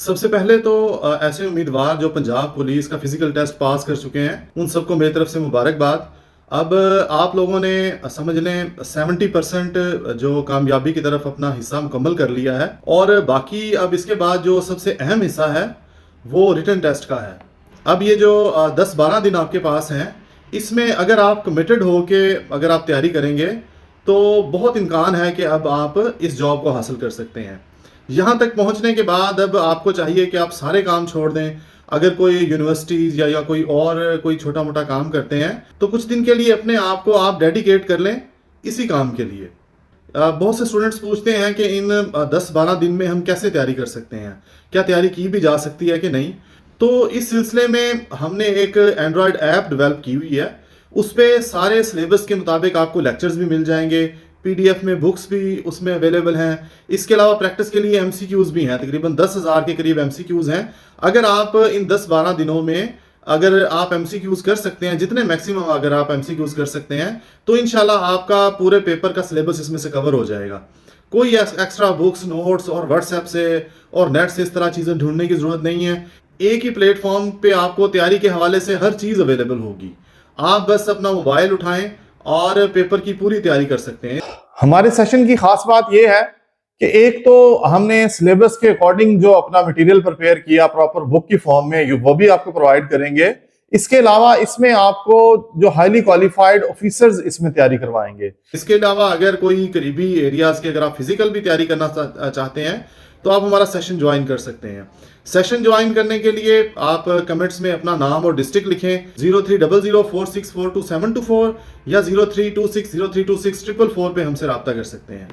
सबसे पहले तो ऐसे उम्मीदवार जो पंजाब पुलिस का फिजिकल टेस्ट पास कर चुके हैं, उन सबको मेरी तरफ से मुबारकबाद। अब आप लोगों ने समझ लें 70% जो कामयाबी की तरफ अपना हिस्सा मुकम्मल कर लिया है, और बाकी अब इसके बाद जो सबसे अहम हिस्सा है वो रिटन टेस्ट का है। अब ये जो 10-12 दिन आपके पास हैं, इसमें अगर आप कमिटेड हो के अगर आप तैयारी करेंगे तो बहुत इम्कान है कि अब आप इस जॉब को हासिल कर सकते हैं। यहाँ तक पहुँचने के बाद अब आपको चाहिए कि आप सारे काम छोड़ दें। अगर कोई यूनिवर्सिटीज़ या कोई और कोई छोटा मोटा काम करते हैं तो कुछ दिन के लिए अपने आप को आप डेडिकेट कर लें इसी काम के लिए। बहुत से स्टूडेंट्स पूछते हैं कि इन 10-12 दिन में हम कैसे तैयारी कर सकते हैं, क्या तैयारी की भी जा सकती है कि नहीं। तो इस सिलसिले में हमने एक एंड्रॉयड ऐप डेवलप की हुई है। उस पे सारे सिलेबस के मुताबिक आपको लेक्चर्स भी मिल जाएंगे, पीडीएफ में बुक्स भी उसमें अवेलेबल हैं। इसके अलावा प्रैक्टिस के लिए एमसीक्यूज़ भी हैं, तकरीबन 10,000 के करीब एमसीक्यूज़ हैं। अगर आप इन 10-12 दिनों में अगर आप एमसीक्यूज़ कर सकते हैं, जितने मैक्सिमम अगर आप एमसीक्यूज़ कर सकते हैं, तो इंशाल्लाह आपका पूरे पेपर का सिलेबस इसमें से कवर हो जाएगा। कोई एक्स्ट्रा बुक्स, नोट्स और व्हाट्सएप से और नेट से इस तरह चीज़ें ढूंढने की ज़रूरत नहीं है। एक ही प्लेटफॉर्म पे आपको तैयारी के हवाले से हर चीज़ अवेलेबल होगी। आप बस अपना मोबाइल उठाएं और पेपर की पूरी तैयारी कर सकते हैं। हमारे सेशन की खास बात यह है कि एक तो हमने सिलेबस के अकॉर्डिंग जो अपना मटेरियल प्रिपेयर किया प्रॉपर बुक की फॉर्म में, वो भी आपको प्रोवाइड करेंगे। इसके अलावा इसमें आपको जो हाईली क्वालिफाइड ऑफिसर्स इसमें तैयारी करवाएंगे। इसके अलावा अगर कोई करीबी एरियाज की अगर आप फिजिकल भी तैयारी करना चाहते हैं तो आप हमारा सेशन ज्वाइन कर सकते हैं। सेशन ज्वाइन करने के लिए आप कमेंट्स में अपना नाम और डिस्ट्रिक्ट लिखें 030046422724 या 0326032644 पे हमसे रब्ता कर सकते हैं।